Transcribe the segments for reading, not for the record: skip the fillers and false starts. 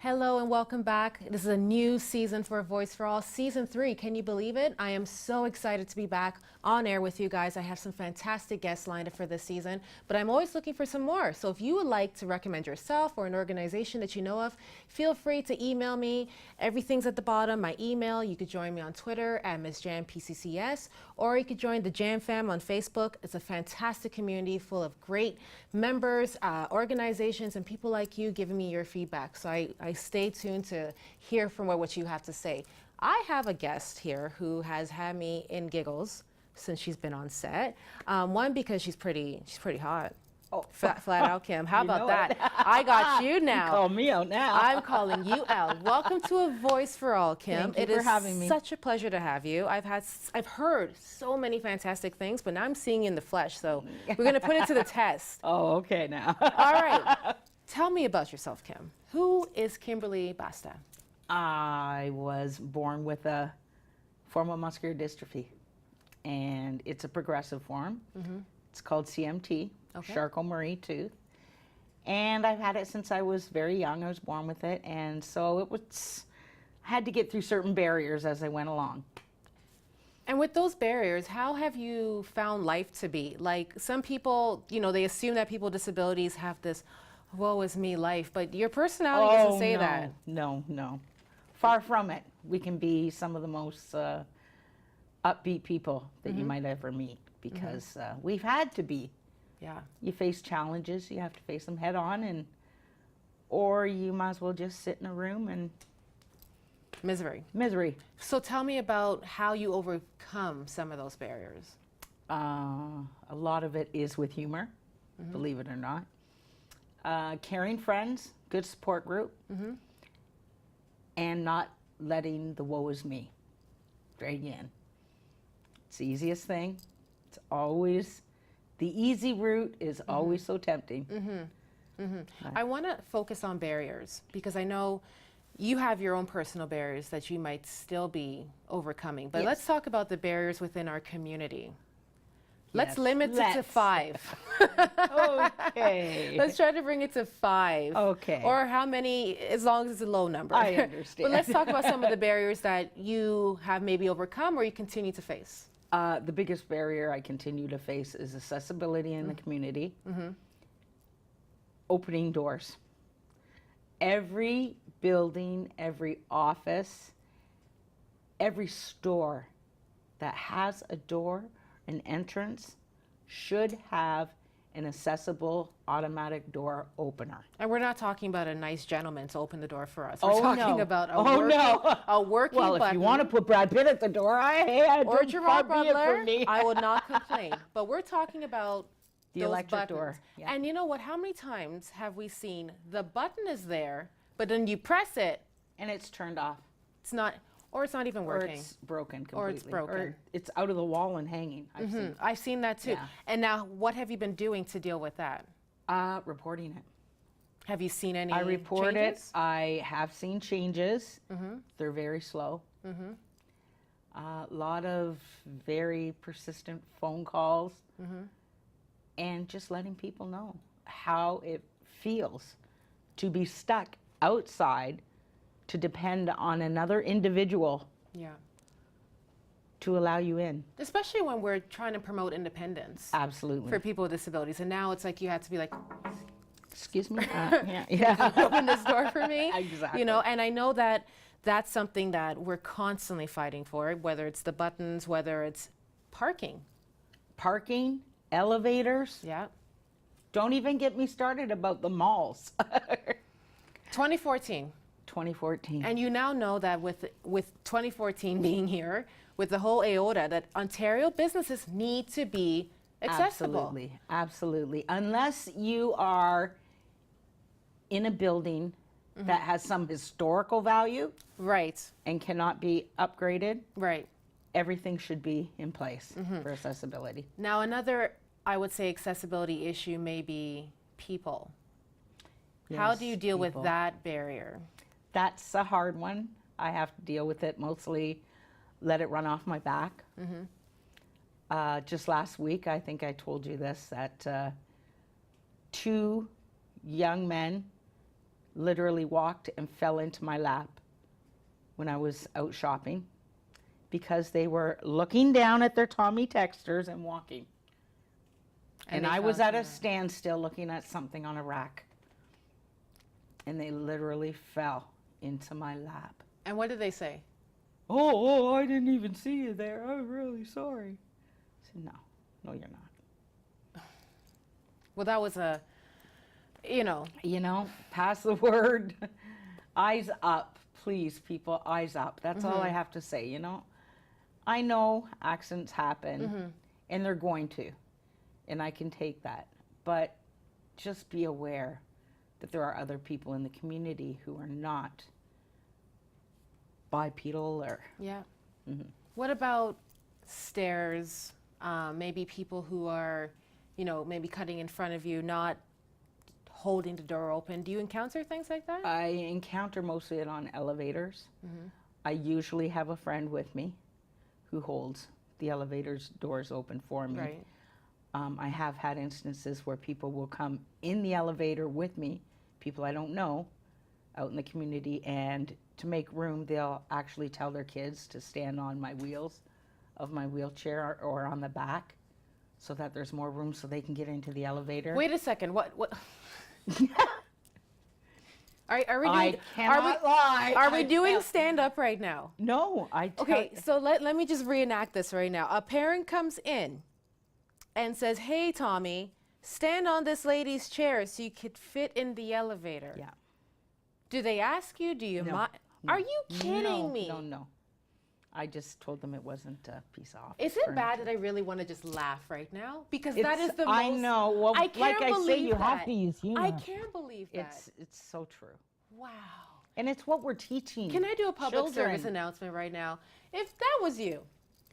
Hello and welcome back. This is a new season for Voice for All, season 3. Can you believe it? I am so excited to be back on air with you guys. I have some fantastic guests lined up for this season, but I'm always looking for some more. So if you would like to recommend yourself or an organization that you know of, feel free to email me. Everything's at the bottom, my email. You could join me on Twitter at MsJamPCCS, or you could join the Jam Fam on Facebook. It's a fantastic community full of great members, organizations, and people like you giving me your feedback. So I stay tuned to hear from what you have to say. I have a guest here who has had me in giggles since she's been on set. One, because she's pretty hot. Oh, flat out, Kim. How about that? I got you now. You call me out now. I'm calling you out. Welcome to A Voice for All, Kim. Thank you for having me. It is such a pleasure to have you. I've heard so many fantastic things, but now I'm seeing you in the flesh, so we're going to put it to the test. Oh, okay now. All right. Tell me about yourself, Kim. Who is Kimberley Basta? I was born with a form of muscular dystrophy, and it's a progressive form. Mm-hmm. It's called CMT, okay. Charcot-Marie tooth, and I've had it since I was very young. I was born with it, and so I had to get through certain barriers as I went along. And with those barriers, how have you found life to be? Like, some people, they assume that people with disabilities have this woe is me life, but your personality doesn't say that. No. Far from it. We can be some of the most upbeat people that you might ever meet, because we've had to be. Yeah. You face challenges, you have to face them head on, or you might as well just sit in a room and Misery. So tell me about how you overcome some of those barriers. A lot of it is with humor, believe it or not. Caring friends, good support group, and not letting the woe is me drag in. It's the easiest thing. It's always, the easy route is always so tempting. I want to focus on barriers, because I know you have your own personal barriers that you might still be overcoming. But let's talk about the barriers within our community. Let's limit it to 5. Okay. Let's try to bring it to 5. Okay. Or how many, as long as it's a low number. I understand. But let's talk about some of the barriers that you have maybe overcome or you continue to face. The biggest barrier I continue to face is accessibility in the community. Opening doors. Every building, every office, every store that has a door, an entrance, should have an accessible automatic door opener. And we're not talking about a nice gentleman to open the door for us. We're talking about a working well, button. if you want to put Brad Pitt at the door, or Gerard Butler, me. I will not complain. But we're talking about the those electric buttons. door. Yeah. And you know what? How many times have we seen the button is there, but then you press it, and it's turned off. It's not, or it's not even working. Or it's broken completely. Or it's broken. Or it's out of the wall and hanging. I've seen that too. Yeah. And now, what have you been doing to deal with that? Reporting it. Have you seen any I report changes? it. I have seen changes. They're very slow. A lot of very persistent phone calls. And just letting people know how it feels to be stuck outside, to depend on another individual to allow you in. Especially when we're trying to promote independence. Absolutely. For people with disabilities. And now it's like you have to be like, excuse me? Yeah. Open this door for me. Exactly. And I know that that's something that we're constantly fighting for, whether it's the buttons, whether it's parking. Parking, elevators. Yeah. Don't even get me started about the malls. 2014. 2014. And you now know that with 2014 being here, with the whole aorta, that Ontario businesses need to be accessible. Absolutely. Unless you are in a building that has some historical value. Right. And cannot be upgraded. Right. Everything should be in place for accessibility. Now, another, I would say, accessibility issue may be people. Yes, how do you deal with that barrier? That's a hard one. I have to deal with it, mostly let it run off my back. Just last week, I think I told you this, that 2 young men literally walked and fell into my lap when I was out shopping because they were looking down at their Tommy Texters and walking. And I was at a standstill looking at something on a rack. And they literally fell into my lap. And what did they say? Oh, I didn't even see you there. I'm really sorry. I said, no, you're not. Well, that was a, Pass the word. Eyes up, please, people, eyes up. That's all I have to say, I know accidents happen, and they're going to, and I can take that. But just be aware that there are other people in the community who are not bipedal or... Yeah. What about stairs? Maybe people who are, maybe cutting in front of you, not holding the door open. Do you encounter things like that? I encounter mostly it on elevators. I usually have a friend with me who holds the elevator's doors open for me. Right. I have had instances where people will come in the elevator with me, people I don't know, out in the community, and to make room, they'll actually tell their kids to stand on my wheels of my wheelchair or on the back so that there's more room so they can get into the elevator. Wait a second. What? Are we doing, I cannot lie. Are we doing stand up right now? No, Okay, so let me just reenact this right now. A parent comes in and says, "Hey, Tommy, stand on this lady's chair so you could fit in the elevator." Yeah. Do they ask you? Do you mind? Are you kidding me? No. I just told them it wasn't a piece of office Is it furniture. bad that I really want to just laugh right now? Because that is the most... I know. Well, I can't like I say, believe you have to use humor. I can't believe that. It's so true. Wow. And it's what we're teaching. Can I do a public children. service announcement right now? If that was you,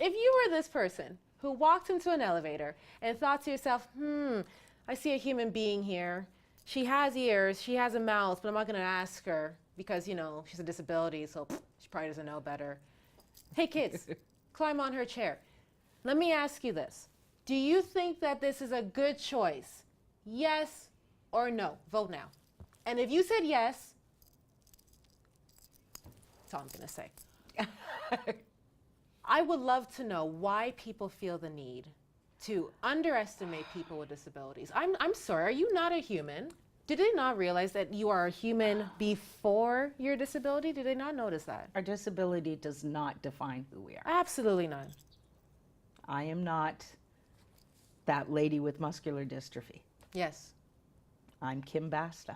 if you were this person who walked into an elevator and thought to yourself, I see a human being here. She has ears, she has a mouth, but I'm not going to ask her because, she's a disability, so she probably doesn't know better. Hey, kids, climb on her chair. Let me ask you this. Do you think that this is a good choice? Yes or no? Vote now. And if you said yes, that's all I'm going to say. I would love to know why people feel the need to underestimate people with disabilities. I'm sorry, are you not a human? Did they not realize that you are a human before your disability? Did they not notice that? Our disability does not define who we are. Absolutely not. I am not that lady with muscular dystrophy. Yes. I'm Kim Basta.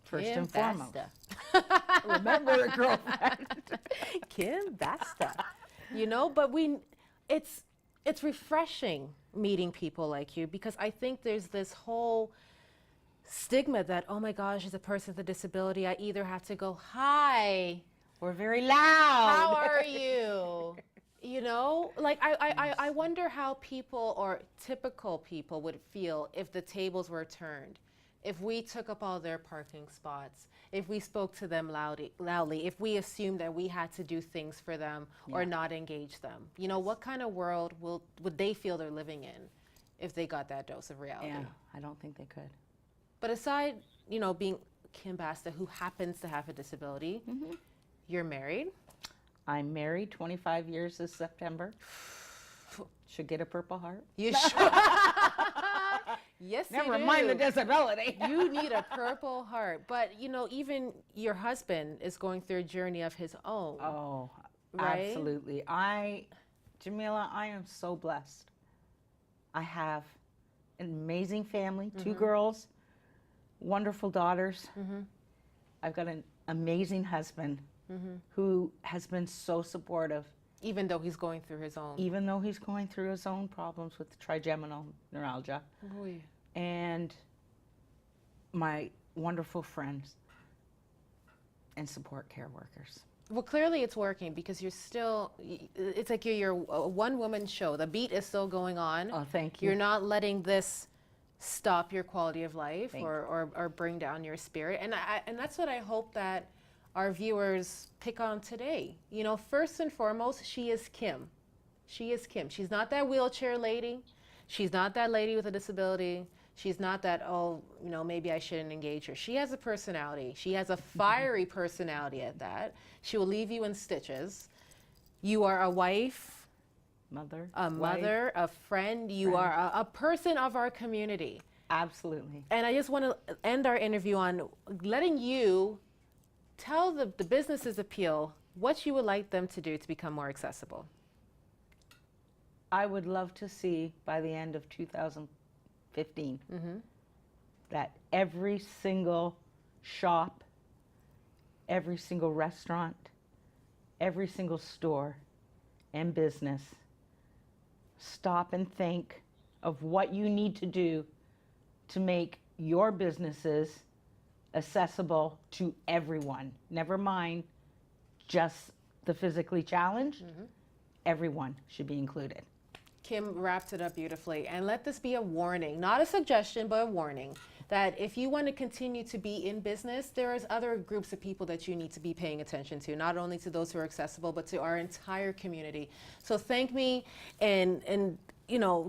First Kim and foremost. Basta. Remember, girlfriend. Kim Basta. But it's refreshing meeting people like you because I think there's this whole stigma that, oh my gosh, as a person with a disability, I either have to go, hi. We're very loud. How are you? I wonder how people or typical people would feel if the tables were turned, if we took up all their parking spots, if we spoke to them loudly, if we assumed that we had to do things for them or not engage them. What kind of world would they feel they're living in if they got that dose of reality? Yeah, I don't think they could. But aside, being Kim Basta, who happens to have a disability, you're married? I'm married 25 years this September. Should get a Purple Heart. You should. Yes, Never you do. mind the disability. You need a Purple Heart. But, even your husband is going through a journey of his own. Oh, right? absolutely. Jamila, I am so blessed. I have an amazing family, 2 girls, wonderful daughters. I've got an amazing husband who has been so supportive. Even though he's going through his own. Even though he's going through his own problems with trigeminal neuralgia. Oy. And my wonderful friends and support care workers. Well, clearly it's working because it's like you're a one-woman show. The beat is still going on. Oh, thank you. You're not letting this stop your quality of life or bring down your spirit. And that's what I hope that our viewers pick on today. First and foremost, she is Kim. She is Kim. She's not that wheelchair lady. She's not that lady with a disability. She's not that, oh, maybe I shouldn't engage her. She has a personality. She has a fiery personality at that. She will leave you in stitches. You are a wife, a mother, a friend. You are a person of our community. Absolutely. And I just want to end our interview on letting you tell the businesses appeal what you would like them to do to become more accessible. I would love to see by the end of 2015 that every single shop, every single restaurant, every single store and business stop and think of what you need to do to make your businesses accessible to everyone. Never mind just the physically challenged. Everyone should be included. Kim wrapped it up beautifully. And let this be a warning, not a suggestion, but a warning, that if you want to continue to be in business, there is other groups of people that you need to be paying attention to, not only to those who are accessible, but to our entire community. So thank me and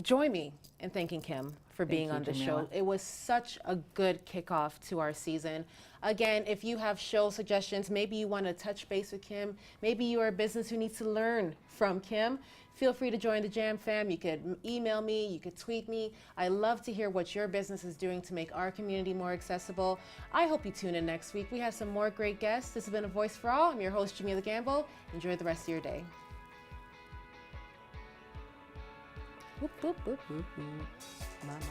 join me in thanking Kim for being on the show. It was such a good kickoff to our season. Again, if you have show suggestions, maybe you want to touch base with Kim, maybe you are a business who needs to learn from Kim, feel free to join the Jam Fam. You could email me, you could tweet me. I love to hear what your business is doing to make our community more accessible. I hope you tune in next week. We have some more great guests. This has been A Voice for All. I'm your host, Jamila Gamble. Enjoy the rest of your day. Whoop, whoop, whoop, whoop, whoop. My mic.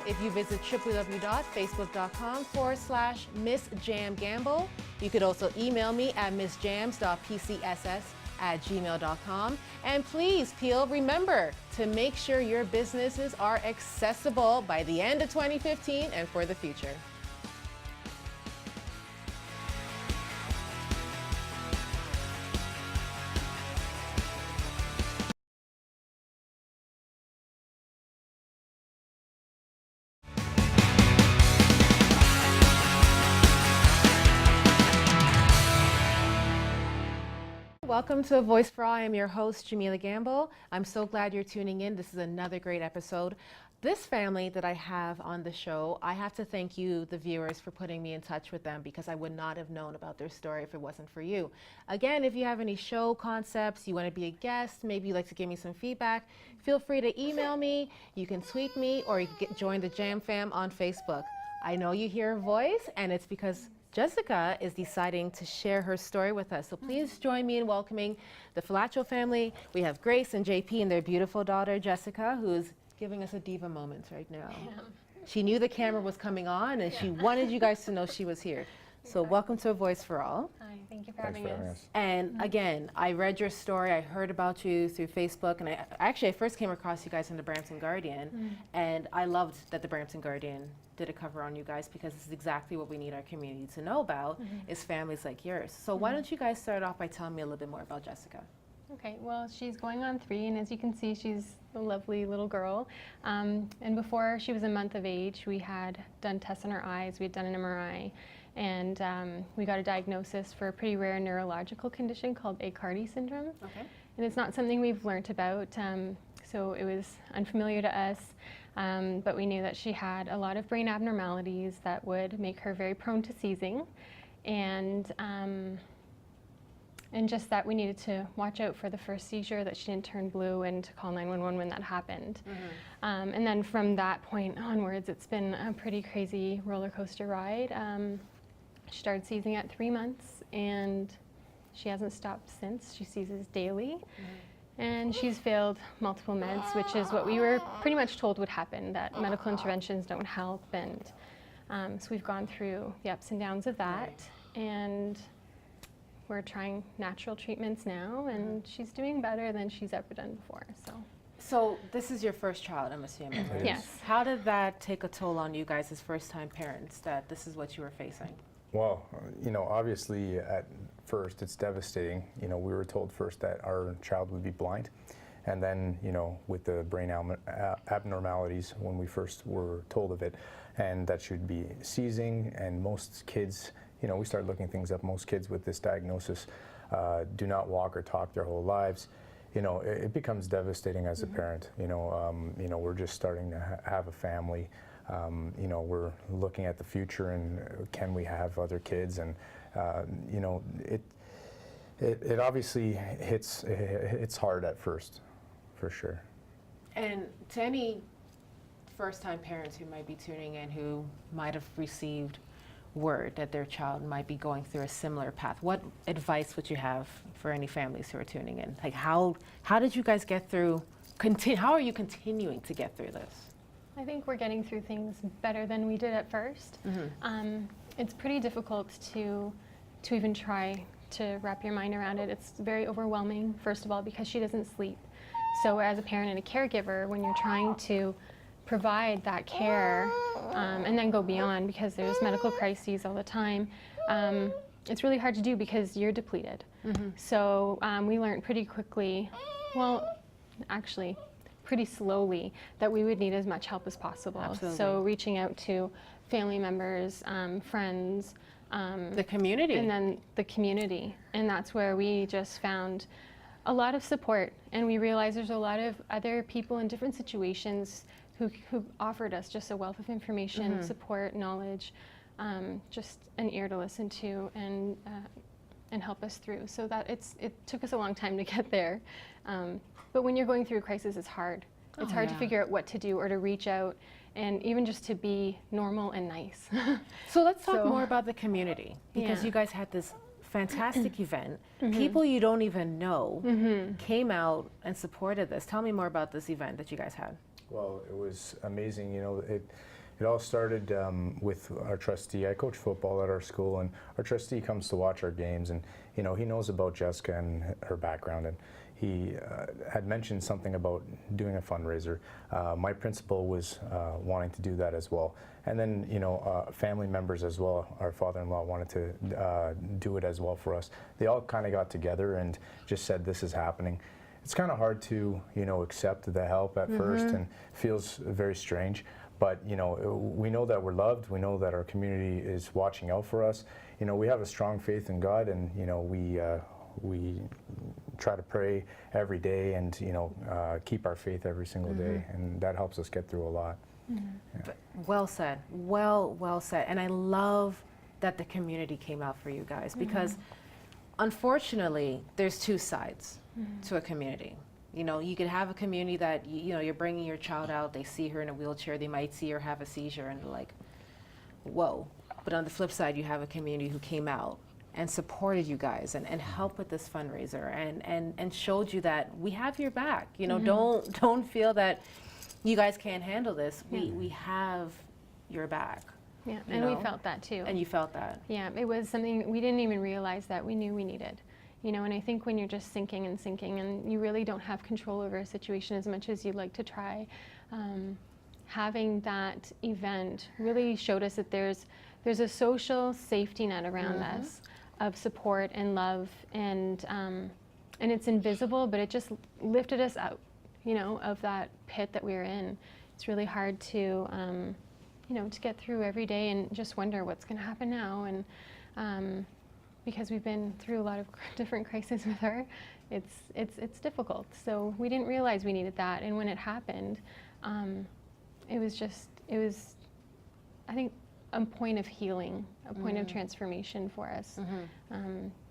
If you visit www.facebook.com/Miss Jam Gamble, you could also email me at missjams.pcss@gmail.com. And please, Peel, remember to make sure your businesses are accessible by the end of 2015 and for the future. Welcome to A Voice for All. I am your host, Jamila Gamble. I'm so glad you're tuning in. This is another great episode. This family that I have on the show, I have to thank you, the viewers, for putting me in touch with them because I would not have known about their story if it wasn't for you. Again, if you have any show concepts, you want to be a guest, maybe you'd like to give me some feedback, feel free to email me, you can tweet me, or you can join the Jam Fam on Facebook. I know you hear a voice, and it's because Jessica is deciding to share her story with us. So please join me in welcoming the Falacho family. We have Grace and JP and their beautiful daughter, Jessica, who's giving us a diva moment right now. She knew the camera was coming on and she wanted you guys to know she was here. So welcome to A Voice for All. Hi, thank you for having us. And again, I read your story, I heard about you through Facebook, and I first came across you guys in the Brampton Guardian, and I loved that the Brampton Guardian did a cover on you guys because this is exactly what we need our community to know about, is families like yours. So why don't you guys start off by telling me a little bit more about Jessica? Okay, well, she's going on 3, and as you can see, she's a lovely little girl. And before she was a month of age, we had done tests on her eyes, we had done an MRI, and we got a diagnosis for a pretty rare neurological condition called Aicardi syndrome. Okay. And it's not something we've learned about, so it was unfamiliar to us, but we knew that she had a lot of brain abnormalities that would make her very prone to seizing, and just that we needed to watch out for the first seizure, that she didn't turn blue, and to call 911 when that happened. And then from that point onwards, it's been a pretty crazy roller coaster ride. She started seizing at 3 months, and she hasn't stopped since. She seizes daily, and she's failed multiple meds, which is what we were pretty much told would happen, that medical interventions don't help. And so we've gone through the ups and downs of that, and we're trying natural treatments now, and she's doing better than she's ever done before. So this is your first child, I'm assuming, right? Yes. How did that take a toll on you guys as first-time parents, that this is what you were facing? Well, obviously at first it's devastating. We were told first that our child would be blind. And then, with the brain abnormalities when we first were told of it, and that should be seizing, and most kids, we started looking things up, most kids with this diagnosis do not walk or talk their whole lives, it becomes devastating as a parent. We're just starting to have a family. We're looking at the future and can we have other kids? And it obviously it's hard at first, for sure. And to any first-time parents who might be tuning in who might have received word that their child might be going through a similar path, what advice would you have for any families who are tuning in? Like how did you guys get through, how are you continuing to get through this? I think we're getting through things better than we did at first. It's pretty difficult to even try to wrap your mind around it. It's very overwhelming, first of all, because she doesn't sleep. So as a parent and a caregiver, when you're trying to provide that care and then go beyond, because there's medical crises all the time, it's really hard to do because you're depleted. So we learned pretty quickly, well, actually pretty slowly, that we would need as much help as possible. Absolutely. So reaching out to family members, friends, The community. and then the community. And that's where we just found a lot of support, and we realized there's a lot of other people in different situations who offered us just a wealth of information, support, knowledge, just an ear to listen to, and help us through. So that it took us a long time to get there. But when you're going through a crisis, it's hard. It's hard to figure out what to do or to reach out, and even just to be normal and nice. So let's talk more about the community, because you guys had this fantastic event. People you don't even know came out and supported this. Tell me more about this event that you guys had. Well, it was amazing. It all started with our trustee. I coach football at our school, and our trustee comes to watch our games, and he knows about Jessica and her background, and he had mentioned something about doing a fundraiser. My principal was wanting to do that as well, and then family members as well. Our father-in-law wanted to do it as well for us. They all kind of got together and just said, "This is happening." It's kind of hard to accept the help at first, and feels very strange. But we know that we're loved. We know that our community is watching out for us. We have a strong faith in God, and we try to pray every day, and keep our faith every single day, and that helps us get through a lot. Yeah. Well said. Well said. And I love that the community came out for you guys, because unfortunately, there's two sides to a community. You could have a community that, you're bringing your child out, they see her in a wheelchair, they might see her have a seizure, and they're like, whoa. But on the flip side, you have a community who came out and supported you guys and helped with this fundraiser and showed you that we have your back. Don't feel that you guys can't handle this. We have your back. Yeah, and we felt that too. And you felt that. Yeah, it was something we didn't even realize that we knew we needed. And I think when you're just sinking and you really don't have control over a situation as much as you'd like to try, having that event really showed us that there's a social safety net around us of support and love, and it's invisible, but it just lifted us out, of that pit that we were in. It's really hard to to get through every day and just wonder what's going to happen now, and because we've been through a lot of different crises with her, it's difficult. So we didn't realize we needed that, and when it happened, it was I think a point of healing, a point of transformation for us,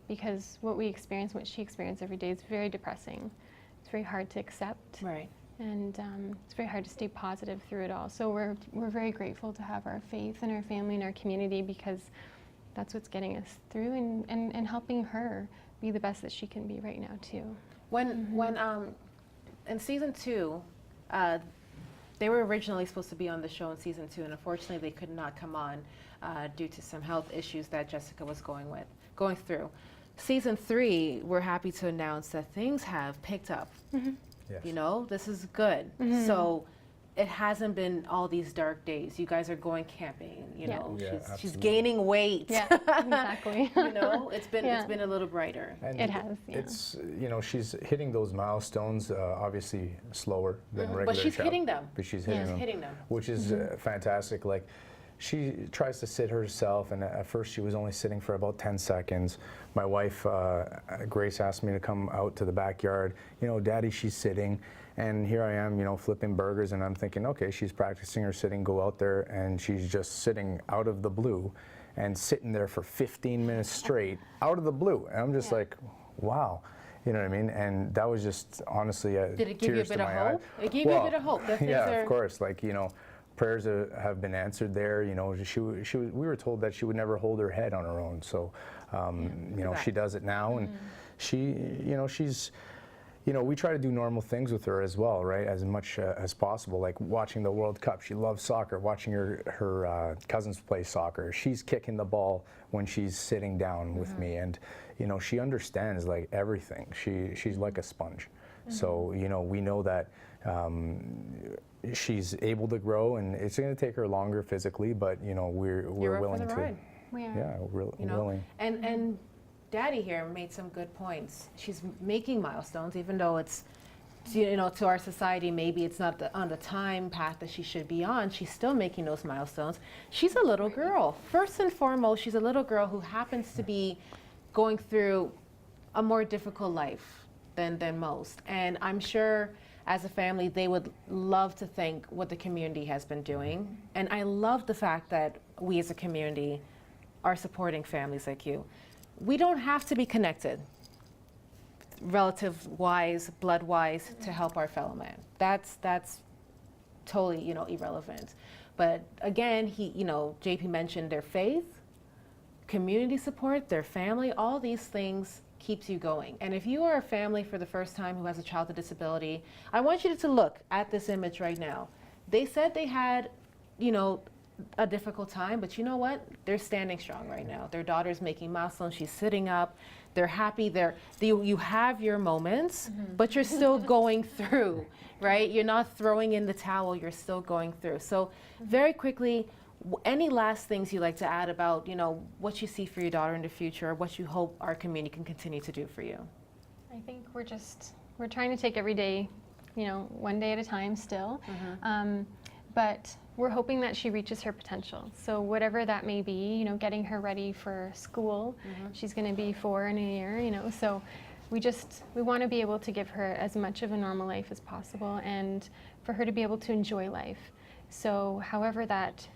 because what we experience, what she experienced every day, is very depressing. It's very hard to accept. Right. And it's very hard to stay positive through it all. So we're very grateful to have our faith and our family and our community, because that's what's getting us through and helping her be the best that she can be right now too. When in season 2, they were originally supposed to be on the show in season 2, and unfortunately they could not come on due to some health issues that Jessica was going through. Season 3, we're happy to announce that things have picked up. Yes. This is good. So it hasn't been all these dark days. You guys are going camping, Yeah. she's gaining weight. Yeah, exactly. It's been a little brighter. And It has, yeah. It's she's hitting those milestones, obviously slower than regular But she's child, hitting them. But she's hitting them, Hitting them. which is fantastic. Like, she tries to sit herself, and at first she was only sitting for about 10 seconds. My wife, Grace, asked me to come out to the backyard. You know, Daddy, she's sitting. And here I am, you know, flipping burgers, and I'm thinking, okay, she's practicing her sitting, go out there, and she's just sitting out of the blue and sitting there for 15 minutes straight, out of the blue. And I'm just like, wow. You know what I mean? And that was just honestly Did it give you a tears bit to of my eye. hope? It gave you a bit of hope. That things Yeah, are... of course. Like, you know, prayers have been answered there. You know, we were told that she would never hold her head on her own. So, you know, she does it now, and you know, she's, you know, we try to do normal things with her as well, right? As much as possible, like watching the World Cup. She loves soccer. Watching her cousins play soccer. She's kicking the ball when she's sitting down with me, and you know, she understands like everything. She's like a sponge. So, you know, we know that she's able to grow, and it's going to take her longer physically, but you know, we're You're up willing for the to. ride. We are. Yeah, we're You know? willing. And Daddy here made some good points. She's making milestones, even though it's, you know, to our society, maybe it's not on the time path that she should be on. She's still making those milestones. She's a little girl. First and foremost, she's a little girl who happens to be going through a more difficult life than most. And I'm sure as a family, they would love to thank what the community has been doing. And I love the fact that we as a community are supporting families like you. We don't have to be connected, relative-wise, blood-wise, to help our fellow man. That's totally, you know, irrelevant. But again, you know, JP mentioned their faith, community support, their family, all these things keeps you going. And if you are a family for the first time who has a child with disability, I want you to look at this image right now. They said they had, you know, a difficult time, but you know what? They're standing strong right now. Their daughter's making milestones. She's sitting up. They're happy. You have your moments, but you're still going through, right? You're not throwing in the towel. You're still going through. So very quickly, any last things you'd like to add about, you know, what you see for your daughter in the future, or what you hope our community can continue to do for you? I think we're trying to take every day, you know, one day at a time still. But we're hoping that she reaches her potential. So whatever that may be, you know, getting her ready for school. She's going to be 4 in a year, you know, so we want to be able to give her as much of a normal life as possible, and for her to be able to enjoy life. So however that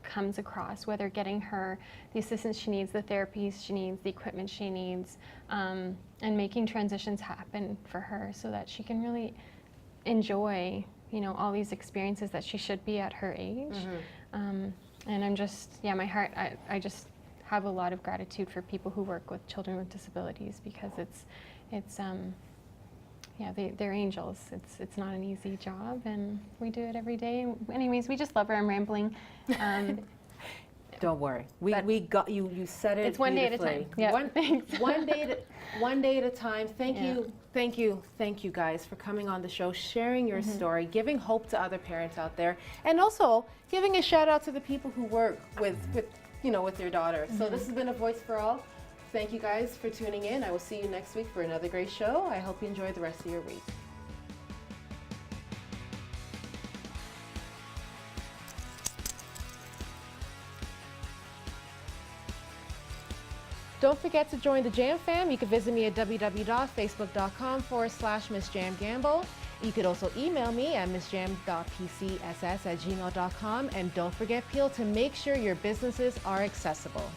comes across, whether getting her the assistance she needs, the therapies she needs, the equipment she needs, and making transitions happen for her so that she can really enjoy, you know, all these experiences that she should be at her age. And I'm just, yeah, my heart, I just have a lot of gratitude for people who work with children with disabilities, because yeah, they're angels. It's not an easy job, and we do it every day. Anyways, we just love her. I'm rambling. Don't worry. We got you. You said it. It's one day at a beautifully. time. Yeah, thanks. One day at a time. Thank you guys for coming on the show, sharing your story, giving hope to other parents out there, and also giving a shout out to the people who work with your daughter. So this has been A Voice for All. Thank you guys for tuning in. I will see you next week for another great show. I hope you enjoy the rest of your week. Don't forget to join the Jam Fam. You can visit me at www.facebook.com/MissJamGamble. You could also email me at missjam.pcss@gmail.com. And don't forget, Peel, to make sure your businesses are accessible.